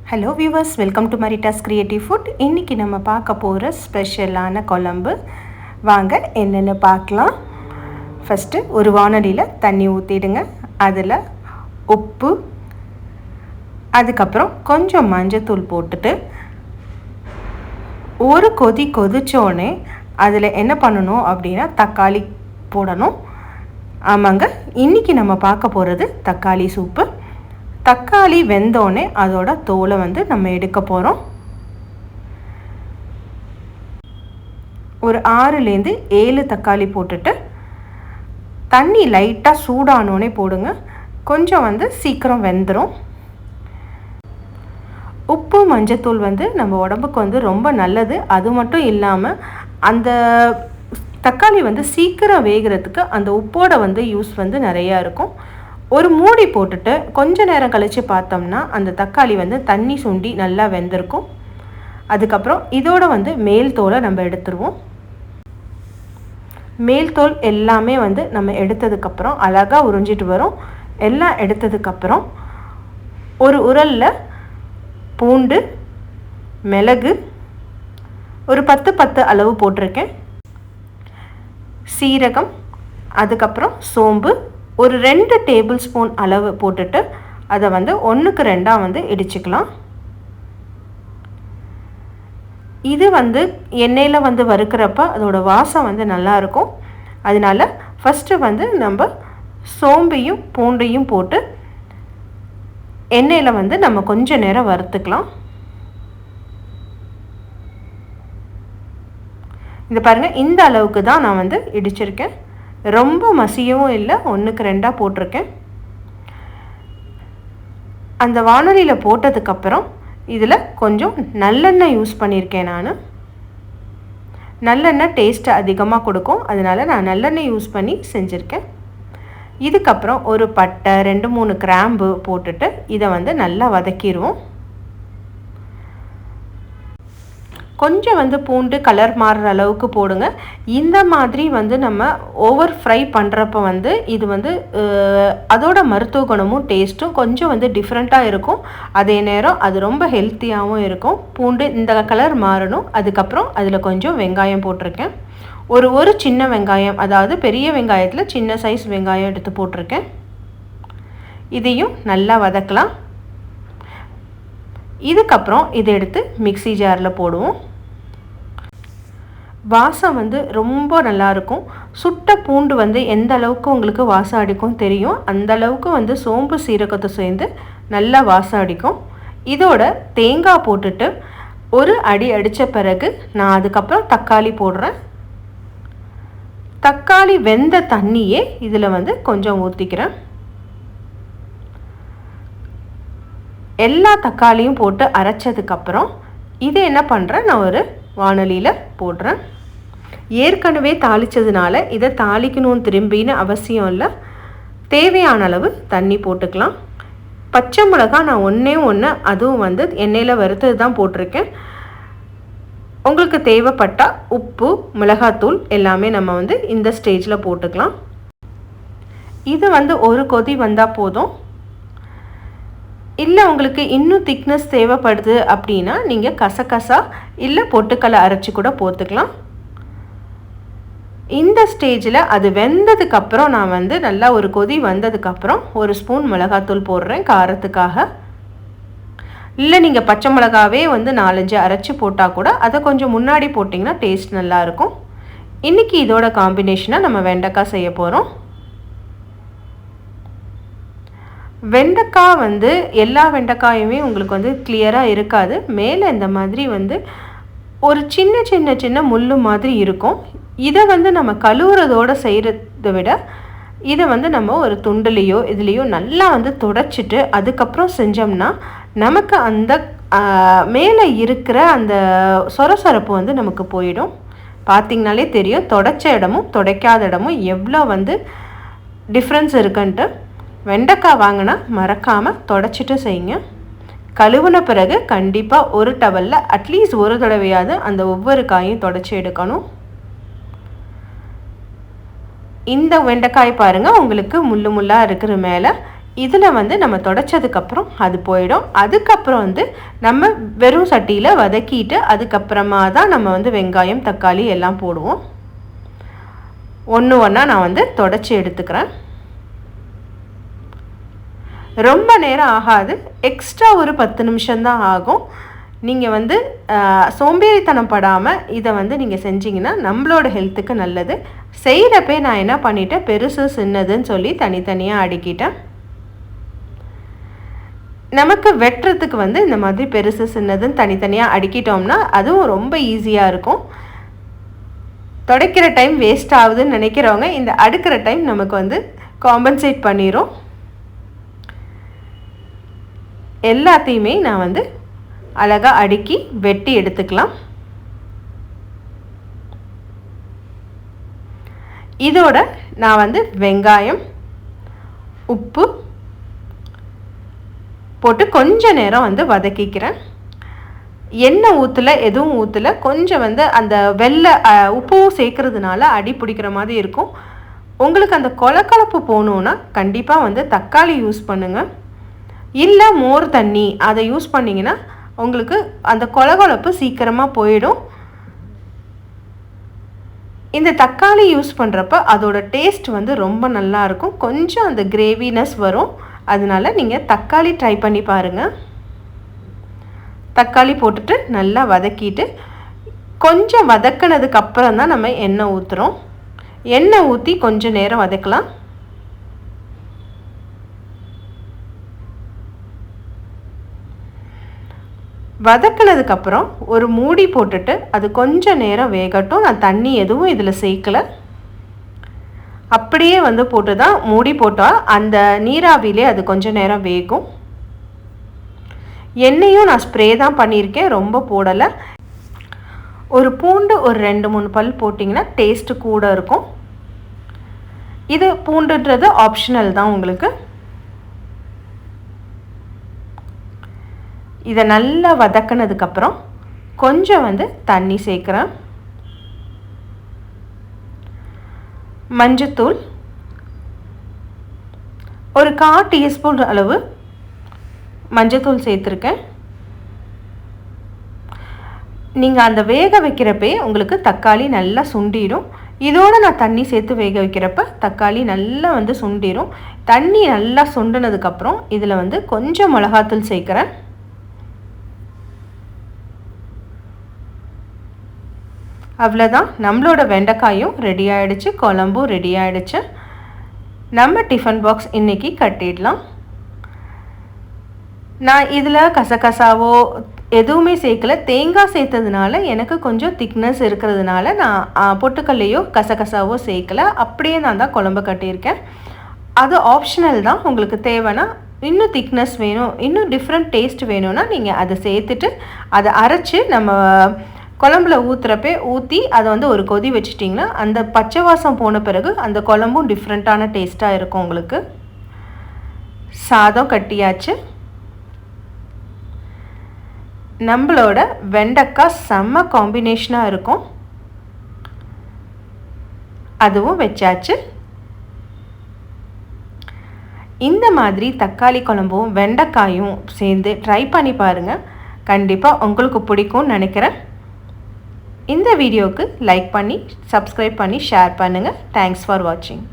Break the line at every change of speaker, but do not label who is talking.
Hello viewers, welcome to மரிட்டாஸ் creative food. இன்றைக்கி நம்ம பார்க்க போகிற ஸ்பெஷலான குழம்பு வாங்க என்னென்னு பார்க்கலாம். ஃபஸ்ட்டு ஒரு வானலியில் தண்ணி ஊற்றிடுங்க. அதில் உப்பு, அதுக்கப்புறம் கொஞ்சம் மஞ்சத்தூள் போட்டுட்டு ஒரு கொதித்தோடனே அதில் என்ன பண்ணணும் அப்படின்னா தக்காளி போடணும். ஆமாங்க, இன்றைக்கி நம்ம பார்க்க போகிறது தக்காளி சூப்பு. தக்காளி வெந்தோடனே அதோட தோலை நம்ம எடுக்க போகிறோம். ஒரு 6லேருந்து 7 தக்காளி போட்டுட்டு தண்ணி லைட்டாக சூடானோடனே போடுங்க. கொஞ்சம் சீக்கிரம் வெந்துடும். உப்பு மஞ்சத்தூள் நம்ம உடம்புக்கு ரொம்ப நல்லது. அது மட்டும் இல்லாமல் அந்த தக்காளி சீக்கிரம் வேகிறதுக்கு அந்த உப்போட யூஸ் நிறையா இருக்கும். ஒரு மூடி போட்டுட்டு கொஞ்ச நேரம் கழித்து பார்த்தோம்னா அந்த தக்காளி தண்ணி சுண்டி நல்லா வெந்திருக்கும். அதுக்கப்புறம் இதோட மேல் தோலை நம்ம எடுத்துருவோம். மேல் தோல் எல்லாமே நம்ம எடுத்ததுக்கப்புறம் அழகாக உறிஞ்சிட்டு வரும். எல்லாம் எடுத்ததுக்கப்புறம் ஒரு உரலில் பூண்டு, மிளகு ஒரு 10 அளவு போட்டிருக்கேன், சீரகம், அதுக்கப்புறம் சோம்பு ஒரு 2 டேபிள் ஸ்பூன் அளவு போட்டுட்டு அதை 1க்கு 2 இடிச்சுக்கலாம். இது எண்ணெயில் வறுக்கிறப்ப அதோட வாசம் நல்லாயிருக்கும். அதனால் ஃபஸ்ட்டு நம்ம சோம்பையும் பூண்டையும் போட்டு எண்ணெயில் நம்ம கொஞ்சம் நேரம் வறுத்துக்கலாம். இது பாருங்கள், இந்த அளவுக்கு தான் நான் இடிச்சிருக்கேன். ரொம்ப மசியவும் இல்லை, 1க்கு 2 போட்டிருக்கேன். அந்த வானலியில் போட்டதுக்கப்புறம் இதில் கொஞ்சம் நல்லெண்ணெய் யூஸ் பண்ணியிருக்கேன். நான் நல்லெண்ணெய் டேஸ்ட்டு அதிகமாக கொடுக்கும், அதனால் நான் நல்லெண்ணெய் யூஸ் பண்ணி செஞ்சுருக்கேன். இதுக்கப்புறம் ஒரு பட்டை, 2-3 கிராம்பு போட்டுட்டு இதை நல்லா வதக்கிடுவோம். கொஞ்சம் பூண்டு கலர் மாறுற அளவுக்கு போடுங்க. இந்த மாதிரி நம்ம ஓவர் ஃப்ரை பண்ணுறப்ப இது அதோட மருத்துவ குணமும் டேஸ்ட்டும் கொஞ்சம் டிஃப்ரெண்ட்டாக இருக்கும். அதே நேரம் அது ரொம்ப ஹெல்த்தியாகவும் இருக்கும். பூண்டு இந்த கலர் மாறணும். அதுக்கப்புறம் அதில் கொஞ்சம் வெங்காயம் போட்டிருக்கேன். ஒரு சின்ன வெங்காயம், அதாவது பெரிய வெங்காயத்தில் சின்ன சைஸ் வெங்காயம் எடுத்து போட்டிருக்கேன். இதையும் நல்லா வதக்கலாம். இதுக்கப்புறம் இதை எடுத்து மிக்ஸி ஜாரில் போடுவோம். வாசம் ரொம்ப நல்லாயிருக்கும். சுட்ட பூண்டு எந்த அளவுக்கு உங்களுக்கு வாசம் அடிக்கும் தெரியும். அந்த அளவுக்கு சோம்பு சீரகத்தை சேர்ந்து நல்லா வாசம் அடிக்கும். இதோட தேங்காய் போட்டுட்டு ஒரு அடி அடித்த பிறகு நான் அதுக்கப்புறம் தக்காளி போடுறேன். தக்காளி வெந்த தண்ணியே இதில் கொஞ்சம் ஊற்றிக்கிறேன். எல்லா தக்காளியும் போட்டு அரைச்சதுக்கப்புறம் இது என்ன பண்ணுறேன், நான் ஒரு வானலியில் போடுறேன். ஏற்கனவே தாளித்ததுனால இதை தாளிக்கணும்னு திரும்பின்னு அவசியம் இல்லை. தேவையான அளவு தண்ணி போட்டுக்கலாம். பச்சை மிளகா நான் ஒன்று அதுவும் எண்ணெயில் வறுத்தது தான் போட்டிருக்கேன். உங்களுக்கு தேவைப்பட்டால் உப்பு, மிளகாத்தூள் எல்லாமே நம்ம இந்த ஸ்டேஜில் போட்டுக்கலாம். இது ஒரு கொதி வந்தால் போதும். இல்லை உங்களுக்கு இன்னும் திக்னஸ் தேவைப்படுது அப்படின்னா நீங்கள் கசகசா இல்லை பொட்டுக்கடலை அரைச்சி கூட போட்டுக்கலாம். இந்த ஸ்டேஜில் அது வெந்ததுக்கப்புறம் நான் நல்லா ஒரு கொதி வந்ததுக்கப்புறம் 1 ஸ்பூன் மிளகாத்தூள் போடுறேன் காரத்துக்காக. இல்லை நீங்கள் பச்சை மிளகாவே 4-5 அரைச்சி போட்டால் கூட அதை கொஞ்சம் முன்னாடி போட்டிங்கன்னா டேஸ்ட் நல்லாயிருக்கும். இன்றைக்கி இதோட காம்பினேஷனாக நம்ம வெண்டைக்காய் செய்ய போகிறோம். வெண்டைக்காய் எல்லா வெண்டைக்காயுமே உங்களுக்கு கிளியராக இருக்காது. மேலே இந்த மாதிரி ஒரு சின்ன முள் மாதிரி இருக்கும். இதை நம்ம கழுவுறதோடு செய்கிறத விட இதை நம்ம ஒரு துண்டுலேயோ இதுலேயோ நல்லா துடைச்சிட்டு அதுக்கப்புறம் செஞ்சோம்னா நமக்கு அந்த மேலே இருக்கிற அந்த சொரசொரப்பு நமக்கு போயிடும். பார்த்திங்கனாலே தெரியும், துடைச்ச இடமும் துடைக்காத இடமும் எவ்வளோ டிஃப்ரென்ஸ் இருக்குன்ட்டு. வெண்டைக்காய் வாங்கினா மறக்காமல் துடைச்சிட்டு செய்யுங்க. கழுவுன பிறகு கண்டிப்பாக ஒரு டவலில் அட்லீஸ்ட் ஒரு தடவையாவது அந்த ஒவ்வொரு காயும் துடைச்சி எடுக்கணும். இந்த வெண்டைக்காய் பாருங்கள், உங்களுக்கு முள்ளாக இருக்கிற மேலே இதில் வந்து நம்ம தொடச்சதுக்கப்புறம் அது போயிடும். அதுக்கப்புறம் வந்து நம்ம வெறும் சட்டியில் வதக்கிட்டு அதுக்கப்புறமா தான் நம்ம வந்து வெங்காயம் தக்காளி எல்லாம் போடுவோம். ஒன்று ஒன்றா நான் வந்து தொடச்சி எடுத்துக்கிறேன். ரொம்ப நேரம் ஆகாது, எக்ஸ்ட்ரா ஒரு 10 நிமிஷம்தான் ஆகும். நீங்கள் வந்து சோம்பேறித்தனம் படாமல் இதை வந்து நீங்கள் செஞ்சிங்கன்னா நம்மளோட ஹெல்த்துக்கு நல்லது. செய்கிறப்பே நான் என்ன பண்ணிட்டேன், பெருசு சின்னதுன்னு சொல்லி தனித்தனியாக அடுக்கிட்டேன். நமக்கு வெட்டுறதுக்கு வந்து இந்த மாதிரி பெருசு சின்னதுன்னு தனித்தனியாக அடுக்கிட்டோம்னா அதுவும் ரொம்ப ஈஸியாக இருக்கும். துடைக்கிற டைம் வேஸ்ட் ஆகுதுன்னு நினைக்கிறவங்க இந்த அடுக்கிற டைம் நமக்கு வந்து காம்பன்சேட் பண்ணிடும். எல்லாத்தையுமே நான் வந்து அழகாக அடுக்கி வெட்டி எடுத்துக்கலாம். இதோட நான் வந்து வெங்காயம் உப்பு போட்டு கொஞ்ச நேரம் வந்து வதக்கிக்கிறேன். எண்ணெய் ஊற்றல, எதுவும் ஊற்றல. கொஞ்சம் வந்து அந்த வெள்ளை உப்பும் சேர்க்கறதுனால அடி பிடிக்கிற மாதிரி இருக்கும். உங்களுக்கு அந்த கொலக்கலப்பு போகணுன்னா கண்டிப்பாக வந்து தக்காளி யூஸ் பண்ணுங்கள். இல்லை மோர் தண்ணி அதை யூஸ் பண்ணிங்கன்னா உங்களுக்கு அந்த கொலகொலப்பு சீக்கிரமாக போயிடும். இந்த தக்காளி யூஸ் பண்ணுறப்ப அதோட டேஸ்ட் வந்து ரொம்ப நல்லாயிருக்கும். கொஞ்சம் அந்த கிரேவினஸ் வரும். அதனால நீங்கள் தக்காளி ட்ரை பண்ணி பாருங்கள். தக்காளி போட்டுட்டு நல்லா வதக்கிட்டு கொஞ்சம் வதக்கினதுக்கு அப்புறம் தான் நம்ம எண்ணெய் ஊற்றுறோம். எண்ணெய் ஊற்றி கொஞ்சம் நேரம் வதக்கலாம். வதக்கினதுக்கப்புறம் ஒரு மூடி போட்டுட்டு அது கொஞ்சம் நேரம் வேகட்டும். நான் தண்ணி எதுவும் இதில் சேர்க்கலை, அப்படியே வந்து போட்டு தான் மூடி போட்டால் அந்த நீராவிலே அது கொஞ்சம் நேரம் வேகும். எண்ணெயும் நான் ஸ்ப்ரே தான் பண்ணியிருக்கேன், ரொம்ப போடலை. ஒரு பூண்டு ஒரு 2-3 பல் போட்டிங்கன்னா டேஸ்ட்டு கூட இருக்கும். இது பூண்டுன்றது ஆப்ஷனல் தான் உங்களுக்கு. இதை நல்லா வதக்கினதுக்கப்புறம் கொஞ்சம் வந்து தண்ணி சேர்க்குறேன். மஞ்சத்தூள் ஒரு 1/4 டீஸ்பூன் அளவு மஞ்சத்தூள் சேர்த்துருக்கேன். நீங்கள் அந்த வேக வைக்கிறப்பே உங்களுக்கு தக்காளி நல்லா சுண்டிடும். இதோடு நான் தண்ணி சேர்த்து வேக வைக்கிறப்ப தக்காளி நல்லா வந்து சுண்டிடும். தண்ணி நல்லா சுண்டினதுக்கப்புறம் இதில் வந்து கொஞ்சம் மிளகாத்தூள் சேர்க்குறேன். அவ்வளோதான், நம்மளோட வெண்டைக்காயும் ரெடி ஆகிடுச்சு, குழம்பும் ரெடி ஆகிடுச்சு. நம்ம டிஃபன் பாக்ஸ் இன்றைக்கி கட்டிடலாம். நான் இதில் கசகசாவோ எதுவுமே சேர்க்கல. தேங்காய் சேர்த்ததுனால எனக்கு கொஞ்சம் திக்னஸ் இருக்கிறதுனால நான் பொட்டுக்கல்லையோ கசகசாவோ சேர்க்கலை. அப்படியே நான் தான் குழம்பு கட்டியிருக்கேன். அது ஆப்ஷனல் தான். உங்களுக்கு தேவைன்னா இன்னும் திக்னஸ் வேணும், இன்னும் டிஃப்ரெண்ட் டேஸ்ட் வேணும்னா நீங்கள் அதை சேர்த்துட்டு அதை அரைச்சி நம்ம குழம்புல ஊற்றுறப்பே ஊற்றி அதை வந்து ஒரு கொதி வச்சிட்டிங்கன்னா அந்த பச்சை வாசம் போன பிறகு அந்த குழம்பும் டிஃப்ரெண்ட்டான டேஸ்ட்டாக இருக்கும் உங்களுக்கு. சாதம் கட்டியாச்சு. நம்மளோட வெண்டைக்காய் செம்ம காம்பினேஷனாக இருக்கும். அதுவும் வச்சாச்சு. இந்த மாதிரி தக்காளி குழம்பும் வெண்டைக்காயும் சேர்ந்து ட்ரை பண்ணி பாருங்கள். கண்டிப்பாக உங்களுக்கு பிடிக்கும்னு நினைக்கிறேன். இந்த வீடியோவுக்கு லைக் பண்ணி சப்ஸ்கிரைப் பண்ணி ஷேர் பண்ணுங்கள். தேங்க்ஸ் ஃபார் வாட்சிங்.